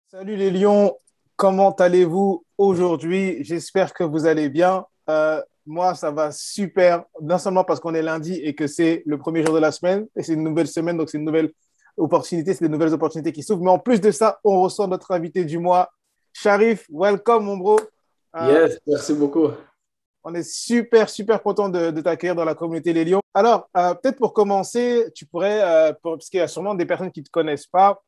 Salut les lions, comment allez-vous aujourd'hui? J'espère que vous allez bien. Moi, ça va super, non seulement parce qu'on est lundi et que c'est le premier jour de la semaine, et c'est une nouvelle semaine, donc c'est une nouvelle opportunité, c'est des nouvelles opportunités qui s'ouvrent. Mais en plus de ça, on reçoit notre invité du mois, Sharif. Welcome, mon bro. Euh, Yes, merci beaucoup. on est super, super content de t'accueillir dans la communauté Les Lions. Alors, peut-être pour commencer, tu pourrais, parce qu'il y a sûrement des personnes qui ne te connaissent pas.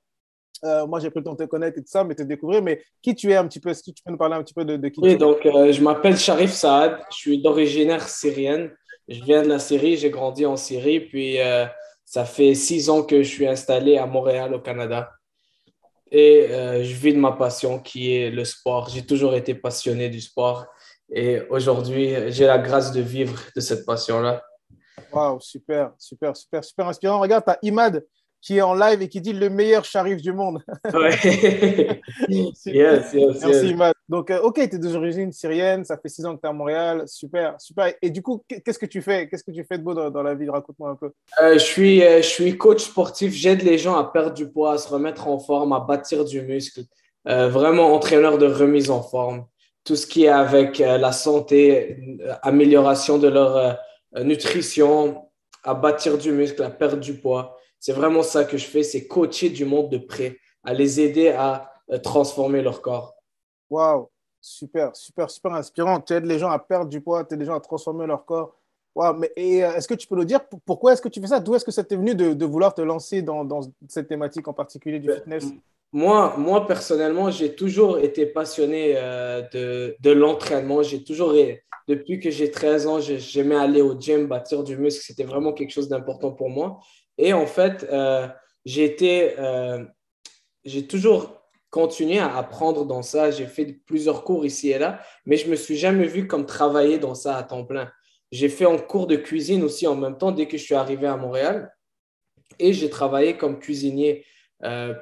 Moi, j'ai pris le temps de te connaître et tout ça, mais te découvrir. Mais qui tu es un petit peu? Est-ce que tu peux nous parler un petit peu de qui Oui, tu es? donc je m'appelle Sharif Saad, je suis d'origine syrienne. Je viens de la Syrie, j'ai grandi en Syrie, puis ça fait 6 ans que je suis installé à Montréal, au Canada. Et je vis de ma passion qui est le sport. J'ai toujours été passionné du sport et aujourd'hui, j'ai la grâce de vivre de cette passion-là. Waouh, super, super, super, super inspirant. Regarde, tu as Imad qui est en live et qui dit le meilleur Sharif du monde. Ouais. Super. Yes, yes, Merci, yes. Imad. Donc, OK, tu es d'origine syrienne, ça fait 6 ans que tu es à Montréal. Super, super. Et du coup, qu'est-ce que tu fais? Qu'est-ce que tu fais de beau dans la vie? Raconte-moi un peu. Je suis coach sportif. J'aide les gens à perdre du poids, à se remettre en forme, à bâtir du muscle. Vraiment entraîneur de remise en forme. Tout ce qui est avec la santé, amélioration de leur nutrition, à bâtir du muscle, à perdre du poids. C'est vraiment ça que je fais, c'est coacher du monde de près, à les aider à transformer leur corps. Waouh, super, super, super inspirant. Tu aides les gens à perdre du poids, tu aides les gens à transformer leur corps. Waouh, mais est-ce que tu peux nous dire pourquoi est-ce que tu fais ça? D'où est-ce que ça t'est venu de vouloir te lancer dans cette thématique en particulier du fitness? Moi, personnellement, j'ai toujours été passionné de l'entraînement. Depuis que j'ai 13 ans, j'aimais aller au gym, bâtir du muscle. C'était vraiment quelque chose d'important pour moi. Et en fait, j'ai été, j'ai toujours continué à apprendre dans ça. J'ai fait plusieurs cours ici et là, mais je me suis jamais vu comme travailler dans ça à temps plein. J'ai fait un cours de cuisine aussi en même temps dès que je suis arrivé à Montréal et j'ai travaillé comme cuisinier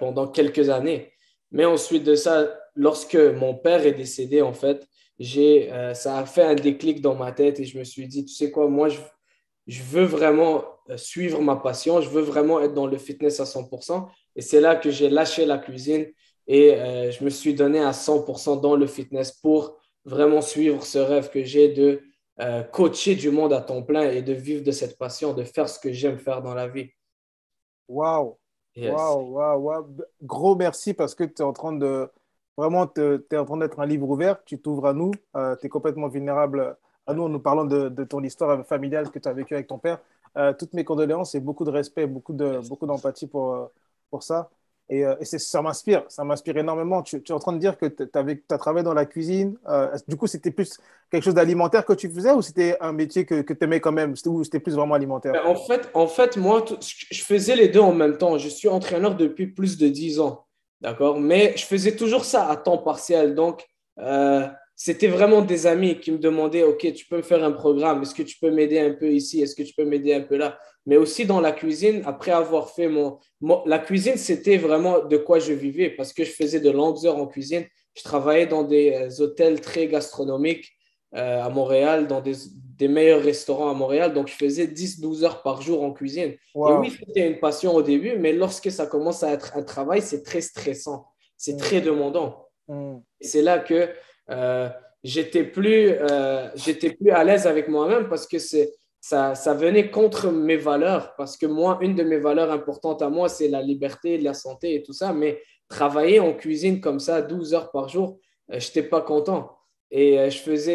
pendant quelques années. Mais ensuite de ça, lorsque mon père est décédé, en fait, ça a fait un déclic dans ma tête et je me suis dit, tu sais quoi, moi, je veux vraiment suivre ma passion, je veux vraiment être dans le fitness à 100%. Et c'est là que j'ai lâché la cuisine et je me suis donné à 100% dans le fitness pour vraiment suivre ce rêve que j'ai de coacher du monde à temps plein et de vivre de cette passion, de faire ce que j'aime faire dans la vie. Waouh, Yes. waouh, waouh, waouh. Gros merci parce que tu es en train de vraiment t'es en train d'être un livre ouvert. Tu t'ouvres à nous, tu es complètement vulnérable à nous en nous parlant de ton histoire familiale que tu as vécue avec ton père. Toutes mes condoléances et beaucoup de respect, beaucoup d'empathie pour ça. Ça m'inspire énormément. Tu es en train de dire que tu as travaillé dans la cuisine. Du coup, c'était plus quelque chose d'alimentaire que tu faisais ou c'était un métier que tu aimais quand même, ou c'était plus vraiment alimentaire? En fait, moi, je faisais les deux en même temps. Je suis entraîneur depuis plus de 10 ans. D'accord? Mais je faisais toujours ça à temps partiel. Donc, c'était vraiment des amis qui me demandaient, OK, tu peux me faire un programme. Est-ce que tu peux m'aider un peu ici? Est-ce que tu peux m'aider un peu là? Mais aussi dans la cuisine, après avoir fait la cuisine, c'était vraiment de quoi je vivais parce que je faisais de longues heures en cuisine. Je travaillais dans des hôtels très gastronomiques à Montréal, dans des meilleurs restaurants à Montréal. Donc, je faisais 10 12 heures par jour en cuisine. Et Waouh. oui, c'était une passion au début, mais lorsque ça commence à être un travail, c'est très stressant. C'est Mm, très demandant. mm. Et c'est là que euh, j'étais plus à l'aise avec moi-même parce que ça venait contre mes valeurs. Parce que moi, une de mes valeurs importantes à moi, c'est la liberté, la santé et tout ça. Mais travailler en cuisine comme ça, 12 heures par jour, je n'étais pas content. Et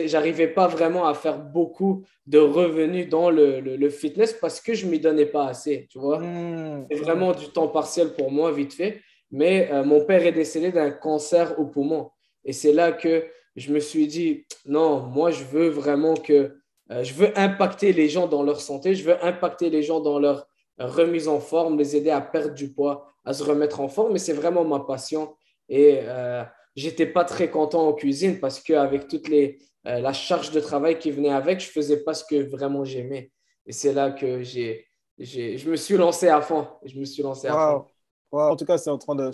j'arrivais pas vraiment à faire beaucoup de revenus dans le fitness parce que je ne m'y donnais pas assez, tu vois. Hmm, C'est hmm. vraiment du temps partiel pour moi, vite fait. Mais mon père est décédé d'un cancer au poumon. Et c'est là que je me suis dit, non, moi, je veux vraiment je veux impacter les gens dans leur santé, je veux impacter les gens dans leur remise en forme, les aider à perdre du poids, à se remettre en forme. Et c'est vraiment ma passion. Et j'étais pas très content en cuisine parce qu'avec la charge de travail qui venait avec, je faisais pas ce que vraiment j'aimais. Et c'est là que je me suis lancé à fond. Je me suis lancé à fond. Waouh. Waouh. En tout cas, c'est en train de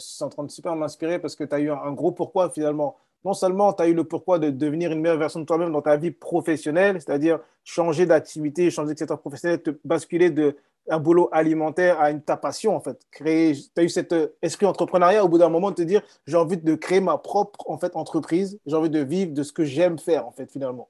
super m'inspirer parce que tu as eu un gros pourquoi finalement. Non seulement tu as eu le pourquoi de devenir une meilleure version de toi-même dans ta vie professionnelle, c'est-à-dire changer d'activité, changer de secteur professionnel, te basculer un boulot alimentaire à ta passion, en fait. Tu as eu cet esprit entrepreneuriat au bout d'un moment de te dire, j'ai envie de créer ma propre, en fait, entreprise. J'ai envie de vivre de ce que j'aime faire, en fait, finalement.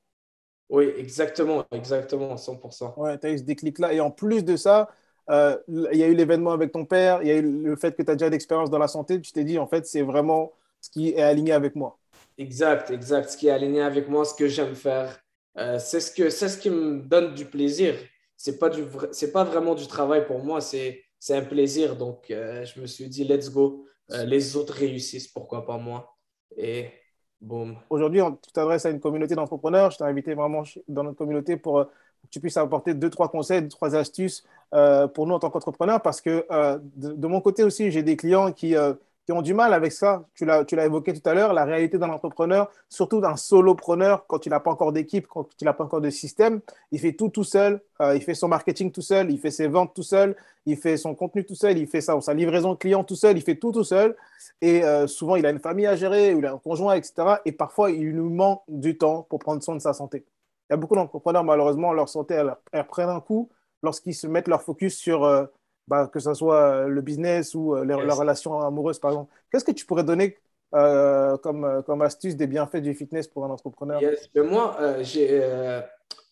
Oui, exactement, exactement, 100%. Ouais, tu as eu ce déclic-là. Et en plus de ça, il y a eu l'événement avec ton père, il y a eu le fait que tu as déjà d'expérience dans la santé. Tu t'es dit, en fait, c'est vraiment ce qui est aligné avec moi. Exact, exact. Ce qui est aligné avec moi, ce que j'aime faire, c'est ce qui me donne du plaisir. C'est pas vraiment du travail pour moi, c'est un plaisir. Donc, je me suis dit, let's go. Les autres réussissent, pourquoi pas moi? Et boum. Aujourd'hui, tu t'adresses à une communauté d'entrepreneurs. Je t'ai invité vraiment dans notre communauté pour que tu puisses apporter deux, trois conseils, deux, trois astuces pour nous en tant qu'entrepreneurs. Parce que de mon côté aussi, j'ai des clients qui ont du mal avec ça. Tu l'as évoqué tout à l'heure, la réalité d'un entrepreneur, surtout d'un solopreneur, quand il n'a pas encore d'équipe, quand il n'a pas encore de système, il fait tout seul. Il fait son marketing tout seul, il fait ses ventes tout seul, il fait son contenu tout seul, il fait sa livraison client tout seul, il fait tout seul. Et souvent, il a une famille à gérer, ou il a un conjoint, etc. Et parfois, il nous manque du temps pour prendre soin de sa santé. Il y a beaucoup d'entrepreneurs, malheureusement, leur santé, elle prend un coup lorsqu'ils se mettent leur focus sur, que ce soit le business ou leurs Yes. relations amoureuses, par exemple. Qu'est-ce que tu pourrais donner comme astuce des bienfaits du fitness pour un entrepreneur? Yes. Mais moi, j'ai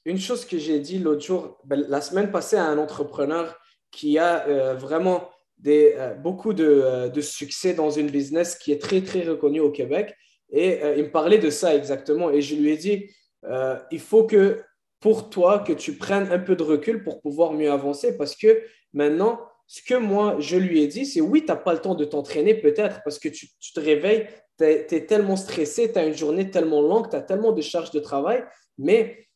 une chose que j'ai dit l'autre jour, ben, la semaine passée, à un entrepreneur qui a vraiment beaucoup de succès dans une business qui est très, très reconnue au Québec. Et il me parlait de ça exactement. Et je lui ai dit, il faut que pour toi, que tu prennes un peu de recul pour pouvoir mieux avancer parce que maintenant, ce que moi, je lui ai dit, c'est oui, tu n'as pas le temps de t'entraîner peut-être parce que tu te réveilles, tu es tellement stressé, tu as une journée tellement longue, tu as tellement de charges de travail, mais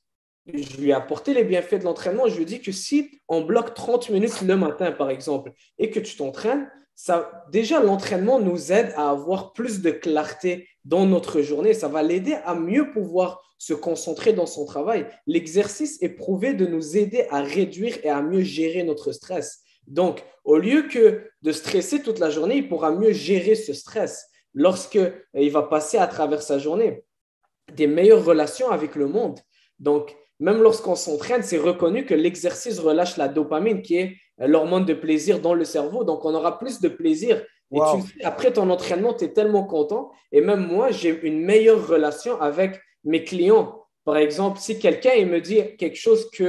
je lui ai apporté les bienfaits de l'entraînement. Je lui ai dit que si on bloque 30 minutes le matin, par exemple, et que tu t'entraînes, ça, déjà, l'entraînement nous aide à avoir plus de clarté dans notre journée. Ça va l'aider à mieux pouvoir se concentrer dans son travail. L'exercice est prouvé de nous aider à réduire et à mieux gérer notre stress. Donc, au lieu que de stresser toute la journée, il pourra mieux gérer ce stress lorsqu'il va passer à travers sa journée des meilleures relations avec le monde. Donc, même lorsqu'on s'entraîne, c'est reconnu que l'exercice relâche la dopamine, qui est l'hormone de plaisir dans le cerveau. Donc, on aura plus de plaisir. Et tu le Waouh! sais, après ton entraînement, tu es tellement content. Et même moi, j'ai une meilleure relation avec mes clients. Par exemple, si quelqu'un il me dit quelque chose qui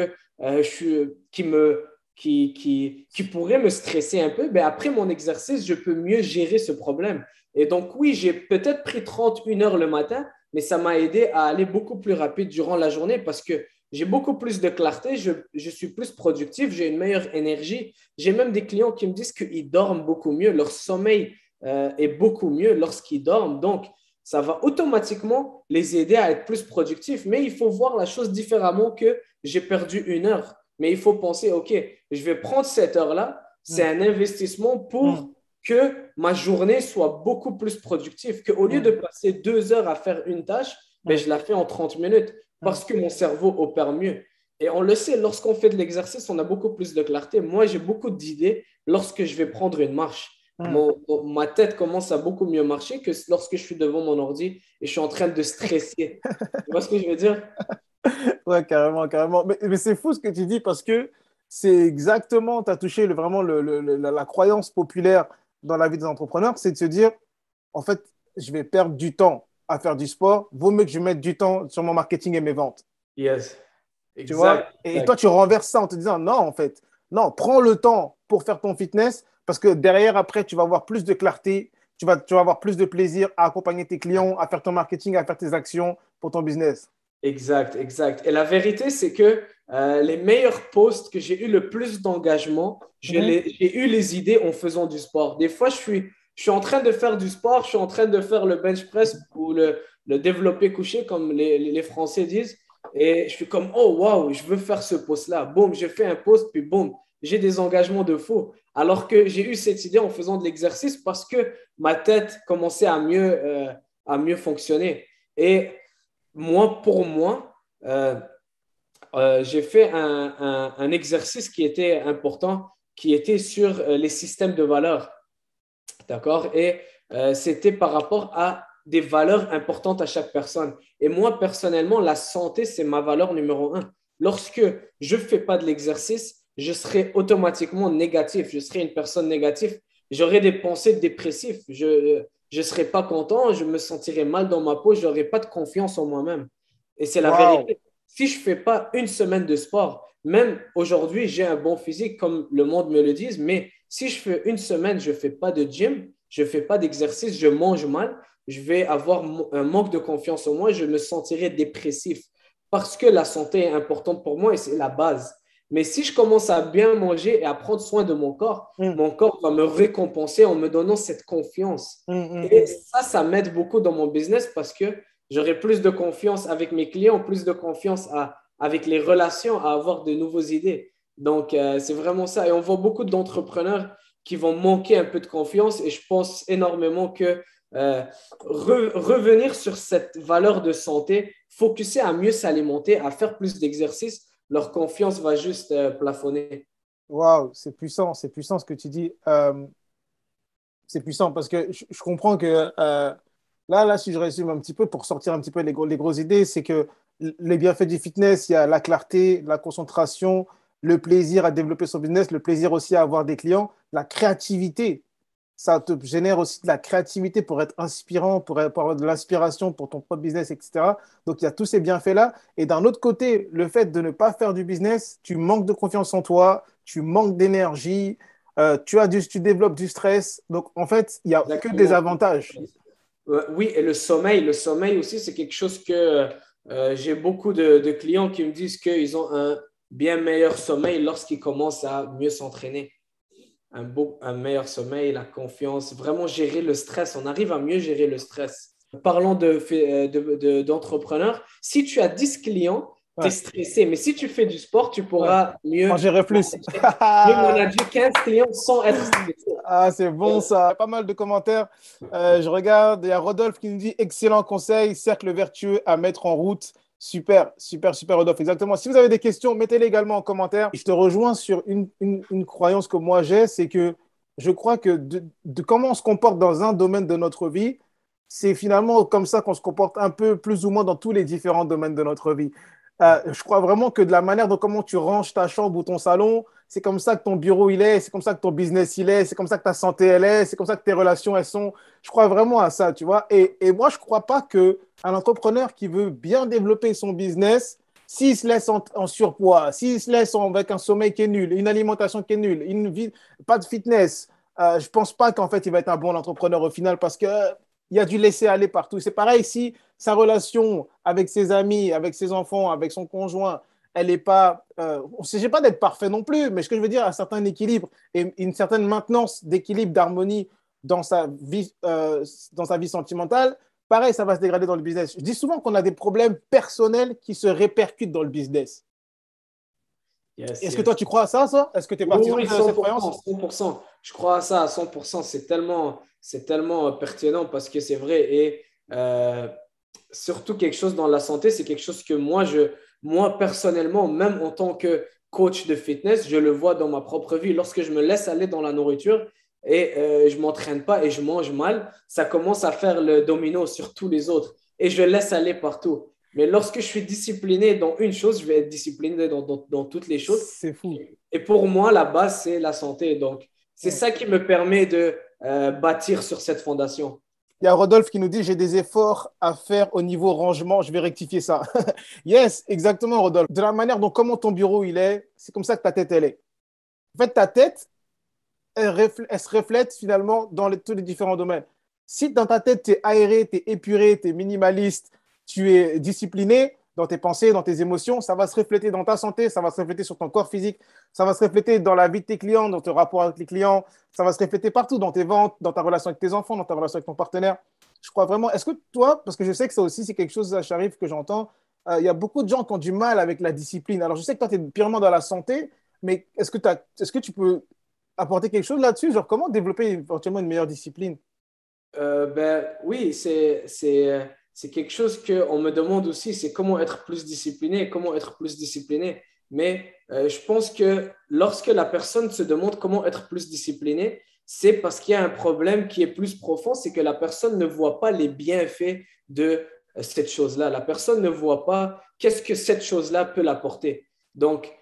pourrait me stresser un peu, ben après mon exercice, je peux mieux gérer ce problème. Et donc, oui, j'ai peut-être pris 31 heures le matin, mais ça m'a aidé à aller beaucoup plus rapide durant la journée parce que j'ai beaucoup plus de clarté, je suis plus productif, j'ai une meilleure énergie. J'ai même des clients qui me disent qu'ils dorment beaucoup mieux, leur sommeil est beaucoup mieux lorsqu'ils dorment. Donc, ça va automatiquement les aider à être plus productifs. Mais il faut voir la chose différemment que j'ai perdu 1 heure. Mais il faut penser, OK, je vais prendre cette heure-là, c'est Mm, un investissement mm, pour que ma journée soit beaucoup plus productive, qu'au lieu de mm, passer 2 heures à faire une tâche, ben, mm, je la fais en 30 minutes mm, parce que mon cerveau opère mieux. Et on le sait, lorsqu'on fait de l'exercice, on a beaucoup plus de clarté. Moi, j'ai beaucoup d'idées lorsque je vais prendre une marche. mm. Ma tête commence à beaucoup mieux marcher que lorsque je suis devant mon ordi et je suis en train de stresser. Tu vois ce que je veux dire? Ouais, carrément, carrément. Mais c'est fou ce que tu dis parce que c'est exactement, tu as touché vraiment la croyance populaire dans la vie des entrepreneurs, c'est de se dire, en fait, je vais perdre du temps à faire du sport, vaut mieux que je mette du temps sur mon marketing et mes ventes. Yes. Tu vois? Exact. Et toi, Exact. tu renverses ça en te disant, non, en fait, non, prends le temps pour faire ton fitness parce que derrière, après, tu vas avoir plus de clarté, tu vas avoir plus de plaisir à accompagner tes clients, à faire ton marketing, à faire tes actions pour ton business. Exact, exact. Et la vérité, c'est que les meilleurs posts que j'ai eu le plus d'engagement, Mhm. j'ai eu les idées en faisant du sport. Des fois, je suis en train de faire du sport, je suis en train de faire le bench press ou le développé couché, comme les Français disent. Et je suis comme, oh, waouh, je veux faire ce post-là. Boum, j'ai fait un post, puis boum, j'ai des engagements de fou. Alors que j'ai eu cette idée en faisant de l'exercice parce que ma tête commençait à mieux fonctionner. Et moi, pour moi, j'ai fait un exercice qui était important, qui était sur les systèmes de valeurs. D'accord? Et c'était par rapport à des valeurs importantes à chaque personne. Et moi, personnellement, la santé, c'est ma valeur numéro 1. Lorsque je ne fais pas de l'exercice, je serais automatiquement négatif. Je serais une personne négative. J'aurais des pensées dépressives. Je ne serais pas content. Je me sentirais mal dans ma peau. Je n'aurais pas de confiance en moi-même. Et c'est la Waouh. vérité. Si je ne fais pas une semaine de sport, même aujourd'hui, j'ai un bon physique, comme le monde me le dit, mais si je fais une semaine, je ne fais pas de gym, je ne fais pas d'exercice, je mange mal, je vais avoir un manque de confiance en moi et je me sentirai dépressif parce que la santé est importante pour moi et c'est la base. Mais si je commence à bien manger et à prendre soin de Hum, mon corps va me récompenser en me donnant cette confiance. Et hum. ça m'aide beaucoup dans mon business parce que j'aurai plus de confiance avec mes clients, plus de confiance avec les relations, à avoir de nouvelles idées. Donc, c'est vraiment ça. Et on voit beaucoup d'entrepreneurs qui vont manquer un peu de confiance et je pense énormément que revenir sur cette valeur de santé, focuser à mieux s'alimenter, à faire plus d'exercices, leur confiance va juste plafonner. Waouh, c'est puissant ce que tu dis. C'est puissant parce que je comprends que là, si je résume un petit peu pour sortir un petit peu les grosses idées, c'est que les bienfaits du fitness, il y a la clarté, la concentration, le plaisir à développer son business, le plaisir aussi à avoir des clients, la créativité. Ça te génère aussi de la créativité pour être inspirant, pour avoir de l'inspiration pour ton propre business, etc. Donc, il y a tous ces bienfaits-là. Et d'un autre côté, le fait de ne pas faire du business, tu manques de confiance en toi, tu manques d'énergie, tu développes du stress. Donc, en fait, il n'y a que des Exactement. avantages. Oui, et le sommeil aussi, c'est quelque chose que j'ai beaucoup de clients qui me disent qu'ils ont un bien meilleur sommeil lorsqu'ils commencent à mieux s'entraîner. Un meilleur sommeil, la confiance, vraiment gérer le stress. On arrive à mieux gérer le stress. Parlons d'entrepreneurs. Si tu as 10 clients, tu es Ouais, stressé. Mais si tu fais du sport, tu ouais. pourras En gérer plus. mieux manager 15 clients sans être stressé. Ah, c'est bon ça. Pas mal de commentaires. Je regarde, il y a Rodolphe qui nous dit excellent conseil, cercle vertueux à mettre en route. Super, super, super, Rodolphe. Exactement. Si vous avez des questions, mettez-les également en commentaire. Je te rejoins sur une croyance que moi j'ai, c'est que je crois que de comment on se comporte dans un domaine de notre vie, c'est finalement comme ça qu'on se comporte un peu plus ou moins dans tous les différents domaines de notre vie. Je crois vraiment que de la manière dont comment tu ranges ta chambre ou ton salon, c'est comme ça que ton bureau il est, c'est comme ça que ton business il est, c'est comme ça que ta santé elle est, c'est comme ça que tes relations elles sont. Je crois vraiment à ça, tu vois. Et moi, je ne crois pas que un entrepreneur qui veut bien développer son business, s'il se laisse en surpoids, s'il se laisse avec un sommeil qui est nul, une alimentation qui est nulle, une vie, pas de fitness, je ne pense pas qu'en fait il va être un bon entrepreneur au final parce que il y a du laisser aller partout. C'est pareil si sa relation avec ses amis, avec ses enfants, avec son conjoint, elle n'est pas. On ne s'agit pas d'être parfait non plus, mais ce que je veux dire, un certain équilibre et une certaine maintenance d'équilibre, d'harmonie dans sa vie sentimentale, pareil, ça va se dégrader dans le business. Je dis souvent qu'on a des problèmes personnels qui se répercutent dans le business. Yes, Est-ce que toi, yes. tu crois à ça, ça? Est-ce que tu es Oui, partisan oui, de cette 100%, croyance? 100%. Je crois à ça à 100%. C'est tellement pertinent parce que c'est vrai. Et surtout quelque chose dans la santé, c'est quelque chose que moi personnellement, même en tant que coach de fitness, je le vois dans ma propre vie. Lorsque je me laisse aller dans la nourriture et je ne m'entraîne pas et je mange mal, ça commence à faire le domino sur tous les autres et je laisse aller partout. Mais lorsque je suis discipliné dans une chose, je vais être discipliné dans toutes les choses. C'est fou. Et pour moi, la base, c'est la santé. Donc, c'est Ouais. ça qui me permet de bâtir sur cette fondation. Il y a Rodolphe qui nous dit, j'ai des efforts à faire au niveau rangement, je vais rectifier ça. Yes, exactement, Rodolphe. De la manière dont comment ton bureau il est, c'est comme ça que ta tête elle est. En fait, ta tête, elle se reflète finalement dans tous les différents domaines. Si dans ta tête, tu es aéré, tu es épuré, tu es minimaliste, tu es discipliné dans tes pensées, dans tes émotions, ça va se refléter dans ta santé, ça va se refléter sur ton corps physique, ça va se refléter dans la vie de tes clients, dans ton rapport avec les clients, ça va se refléter partout, dans tes ventes, dans ta relation avec tes enfants, dans ta relation avec ton partenaire. Je crois vraiment. Est-ce que toi, parce que je sais que ça aussi, c'est quelque chose, Sharif, que j'entends, il y a beaucoup de gens qui ont du mal avec la discipline. Alors, je sais que toi, tu es purement dans la santé, mais est-ce que tu peux apporter quelque chose là-dessus? Genre, comment développer éventuellement une meilleure discipline? Ben, oui, c'est quelque chose qu'on me demande aussi, c'est comment être plus discipliné, comment être plus discipliné. Mais je pense que lorsque la personne se demande comment être plus discipliné, c'est parce qu'il y a un problème qui est plus profond, c'est que la personne ne voit pas les bienfaits de cette chose-là. La personne ne voit pas qu'est-ce que cette chose-là peut l'apporter. Donc,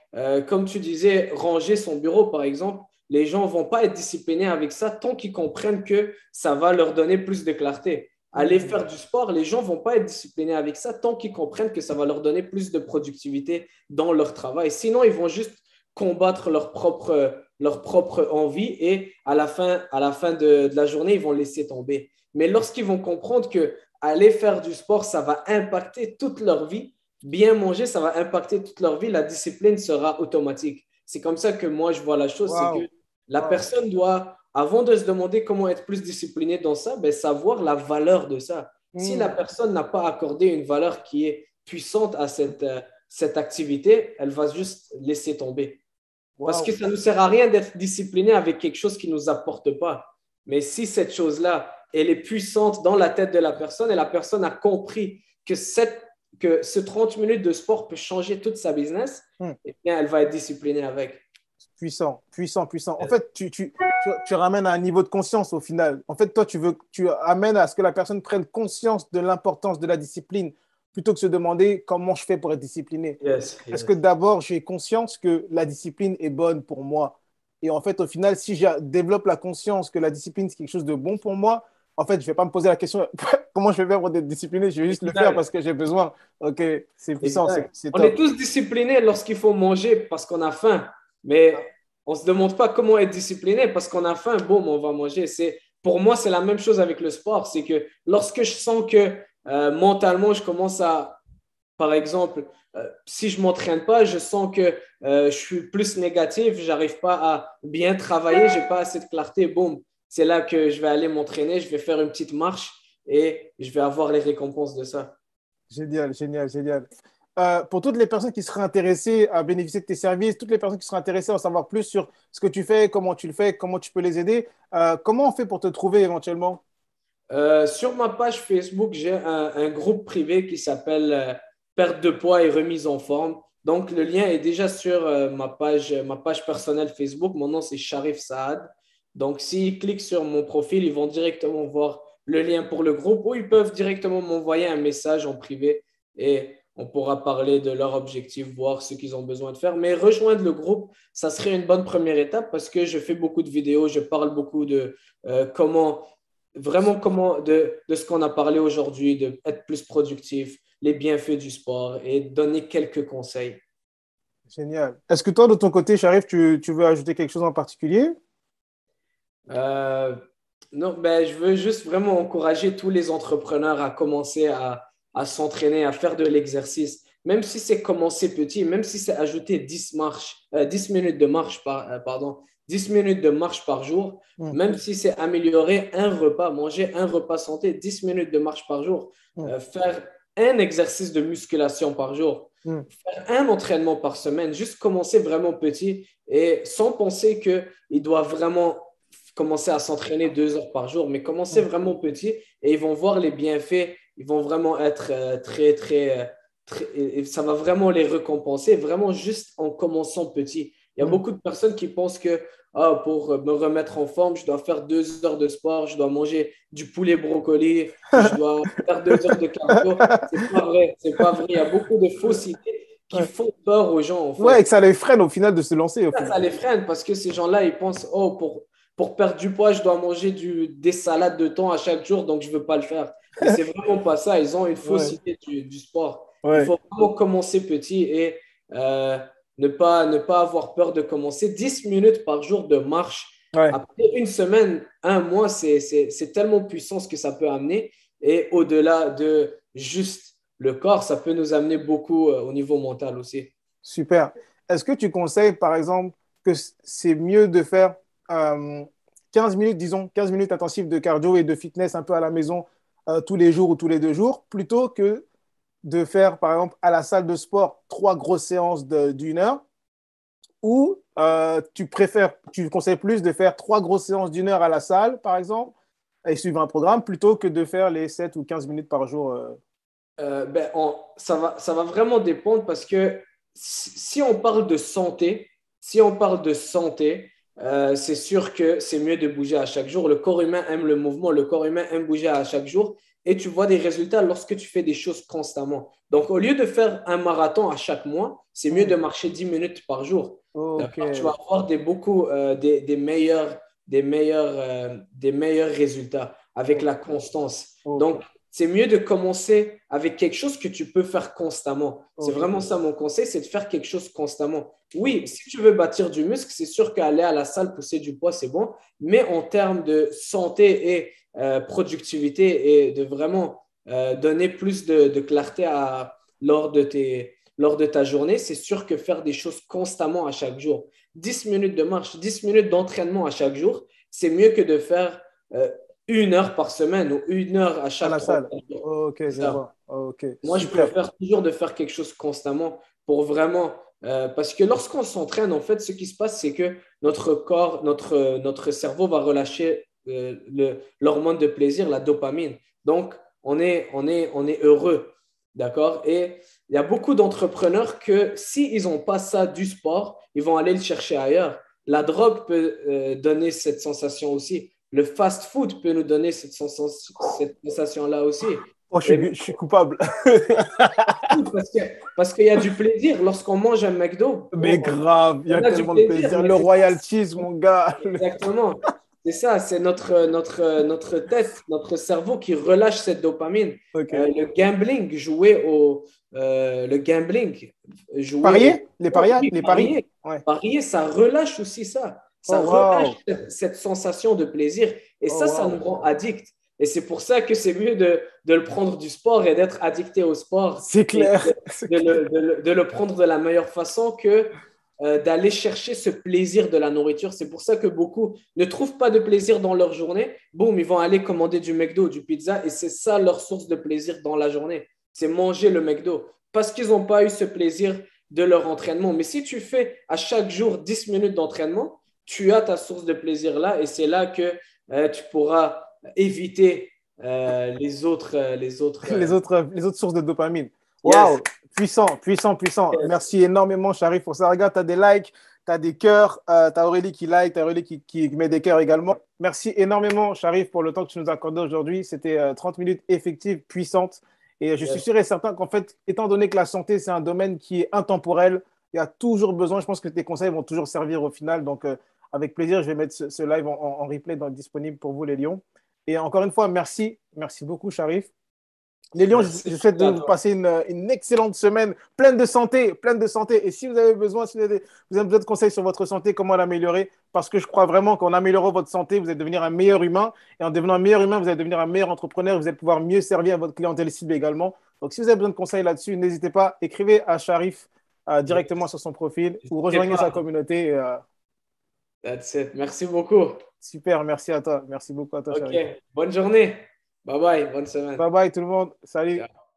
comme tu disais, ranger son bureau, par exemple, les gens ne vont pas être disciplinés avec ça tant qu'ils comprennent que ça va leur donner plus de clarté. Aller Hmm. faire du sport, les gens ne vont pas être disciplinés avec ça tant qu'ils comprennent que ça va leur donner plus de productivité dans leur travail. Sinon, ils vont juste combattre leur propre envie et à la fin de la journée, ils vont laisser tomber. Mais lorsqu'ils vont comprendre que aller faire du sport, ça va impacter toute leur vie, bien manger, ça va impacter toute leur vie, la discipline sera automatique. C'est comme ça que moi, je vois la chose, c'est que Waouh, la waouh. personne doit, avant de se demander comment être plus disciplinée dans ça, ben, savoir la valeur de ça. Si la Hmm. personne n'a pas accordé une valeur qui est puissante à cette activité, elle va juste laisser tomber. Parce que Waouh. ça ne nous sert à rien d'être discipliné avec quelque chose qui ne nous apporte pas. Mais si cette chose-là, elle est puissante dans la tête de la personne et la personne a compris que ce 30 minutes de sport peut changer toute sa business, Hmm. eh bien, elle va être disciplinée avec. Puissant, puissant, puissant. En fait, tu ramènes à un niveau de conscience au final. En fait, toi, tu amènes à ce que la personne prenne conscience de l'importance de la discipline plutôt que se demander comment je fais pour être discipliné. Yes, Est-ce que yes. d'abord, j'ai conscience que la discipline est bonne pour moi? Et en fait, au final, si je développe la conscience que la discipline, c'est quelque chose de bon pour moi, en fait, je ne vais pas me poser la question comment je vais faire pour être discipliné, je vais juste le faire Exact. parce que j'ai besoin. Ok, c'est puissant, Exact. c'est On est top. tous disciplinés lorsqu'il faut manger parce qu'on a faim, mais on ne se demande pas comment être discipliné parce qu'on a faim, boum, on va manger. Pour moi, c'est la même chose avec le sport. C'est que lorsque je sens que mentalement, je commence à, par exemple, si je ne m'entraîne pas, je sens que je suis plus négatif, je n'arrive pas à bien travailler, je n'ai pas assez de clarté, boum. C'est là que je vais aller m'entraîner, je vais faire une petite marche et je vais avoir les récompenses de ça. Génial, génial, génial. Pour toutes les personnes qui seraient intéressées à bénéficier de tes services, toutes les personnes qui seraient intéressées à en savoir plus sur ce que tu fais, comment tu le fais, comment tu peux les aider, comment on fait pour te trouver éventuellement? Sur ma page Facebook, j'ai un groupe privé qui s'appelle Perte de poids et remise en forme. Donc, le lien est déjà sur ma page personnelle Facebook. Mon nom, c'est Sharif Saad. Donc, s'ils cliquent sur mon profil, ils vont directement voir le lien pour le groupe ou ils peuvent directement m'envoyer un message en privé et on pourra parler de leur objectif, voir ce qu'ils ont besoin de faire. Mais rejoindre le groupe, ça serait une bonne première étape parce que je fais beaucoup de vidéos, je parle beaucoup de comment vraiment de ce qu'on a parlé aujourd'hui, de être plus productif, les bienfaits du sport et donner quelques conseils. Génial. Est-ce que toi, de ton côté, Sharif, tu veux ajouter quelque chose en particulier? Euh, non, ben, je veux juste vraiment encourager tous les entrepreneurs à commencer à s'entraîner, à faire de l'exercice. Même si c'est commencer petit, même si c'est ajouter 10 minutes de marche pardon, 10 minutes de marche par jour, Hmm, même si c'est améliorer un repas, manger un repas santé, 10 minutes de marche par jour, hmm, faire un exercice de musculation par jour, hmm, faire un entraînement par semaine, juste commencer vraiment petit et sans penser qu'il doit vraiment commencer à s'entraîner 2 heures par jour, mais commencer hmm, vraiment petit et ils vont voir les bienfaits, ils vont vraiment être et ça va vraiment les récompenser, vraiment juste en commençant petit. Il y a hmm. beaucoup de personnes qui pensent que pour me remettre en forme, je dois faire 2 heures de sport, je dois manger du poulet brocoli, je dois faire 2 heures de cardio. C'est pas vrai, c'est pas vrai. Il y a beaucoup de fausses idées qui Ouais. font peur aux gens, en Ouais, et que fait. ça les freine au final de se lancer au final. Ça les freine parce que ces gens-là, ils pensent, oh, pour perdre du poids, je dois manger des salades de thon à chaque jour, donc je ne veux pas le faire. Mais c'est vraiment pas ça. Ils ont une fausse Ouais, idée du sport. Il ouais, faut vraiment commencer petit et euh, ne pas avoir peur de commencer. 10 minutes par jour de marche. ouais. Après une semaine, un mois, c'est tellement puissant ce que ça peut amener. Et au-delà de juste le corps, ça peut nous amener beaucoup au niveau mental aussi. Super. Est-ce que tu conseilles, par exemple, que c'est mieux de faire 15 minutes, disons, 15 minutes intensives de cardio et de fitness un peu à la maison tous les jours ou tous les 2 jours, plutôt que de faire, par exemple, à la salle de sport, 3 grosses séances d'1 heure, ou tu conseilles plus de faire 3 grosses séances d'1 heure à la salle, par exemple, et suivre un programme, plutôt que de faire les 7 ou 15 minutes par jour. Ça va vraiment dépendre parce que si on parle de santé, si on parle de santé, c'est sûr que c'est mieux de bouger à chaque jour. Le corps humain aime le mouvement, le corps humain aime bouger à chaque jour. et tu vois des résultats lorsque tu fais des choses constamment. Donc, au lieu de faire un marathon à chaque mois, c'est mieux de marcher 10 minutes par jour. Ok, D'accord? Tu vas avoir des meilleurs résultats avec la constance. ok, Donc, c'est mieux de commencer avec quelque chose que tu peux faire constamment. C'est ok, vraiment ça mon conseil, c'est de faire quelque chose constamment. ok. Oui, si tu veux bâtir du muscle, c'est sûr qu'aller à la salle, pousser du poids, c'est bon. Mais en termes de santé et productivité et de vraiment donner plus de clarté lors de ta journée, c'est sûr que faire des choses constamment à chaque jour, 10 minutes de marche, 10 minutes d'entraînement à chaque jour, c'est mieux que de faire 1 heure par semaine ou 1 heure à À chaque la trois salle. jours. Ok, C'est je ça. vois. Ok, Moi, je super. préfère toujours de faire quelque chose constamment pour vraiment. Parce que lorsqu'on s'entraîne, en fait, ce qui se passe, c'est que notre corps, notre cerveau va relâcher l'hormone de plaisir, la dopamine. Donc, on est heureux. D'accord? Et il y a beaucoup d'entrepreneurs que s'ils n'ont pas ça du sport, ils vont aller le chercher ailleurs. La drogue peut donner cette sensation aussi. Le fast-food peut nous donner cette sensation-là aussi. Oh, Et je suis coupable. parce que, parce qu'il y a du plaisir. Lorsqu'on mange un McDo, Mais grave, il y a on a du tellement de plaisir, plaisir. mais Le c'est pas Royal Cheese, mon gars. exactement. C'est ça, c'est notre tête, notre cerveau qui relâche cette dopamine. Ok. Le gambling, jouer Parier? Les paris? oui, Les paris? Ouais. parier, ça relâche aussi ça. Ça Oh, relâche wow. cette sensation de plaisir. Et Oh, ça nous wow. rend addicts. Et c'est pour ça que c'est mieux de le prendre du sport et d'être addicté au sport C'est et clair. C'est clair. de le prendre de la meilleure façon que d'aller chercher ce plaisir de la nourriture. C'est pour ça que beaucoup ne trouvent pas de plaisir dans leur journée. Boum, ils vont aller commander du McDo, du pizza, et c'est ça leur source de plaisir dans la journée. C'est manger le McDo. Parce qu'ils n'ont pas eu ce plaisir de leur entraînement. Mais si tu fais à chaque jour 10 minutes d'entraînement, tu as ta source de plaisir là, et c'est là que tu pourras éviter Les autres sources de dopamine. Waouh, Yes. puissant, puissant, puissant. Yes. Merci énormément, Sharif, pour ça. Regarde, tu as des likes, tu as des cœurs, tu as Aurélie qui like, tu as Aurélie qui met des cœurs également. Merci énormément, Sharif, pour le temps que tu nous as accordé aujourd'hui. C'était 30 minutes effectives, puissantes. Et je suis Yes. sûr et certain qu'en fait, étant donné que la santé, c'est un domaine qui est intemporel, il y a toujours besoin. Je pense que tes conseils vont toujours servir au final. Donc, avec plaisir, je vais mettre ce live en replay disponible pour vous, les Lions. Et encore une fois, merci. Merci beaucoup, Sharif. Les Lions, Merci je souhaite de à vous toi. passer une excellente semaine pleine de santé, pleine de santé. Et si vous avez besoin, si vous avez besoin de conseils sur votre santé, comment l'améliorer, parce que je crois vraiment qu'en améliorant votre santé, vous allez devenir un meilleur humain. Et en devenant un meilleur humain, vous allez devenir un meilleur entrepreneur. Vous allez pouvoir mieux servir à votre clientèle cible également. Donc, si vous avez besoin de conseils là-dessus, n'hésitez pas, écrivez à Sharif directement Yes. sur son profil ou N'hésitez rejoignez sa pas. communauté. That's it. Merci beaucoup. Super, merci à toi. Merci beaucoup à toi, OK. Sharif. Bonne journée. Bye bye. Bonne semaine. Bye bye tout le monde. Salut. Ciao.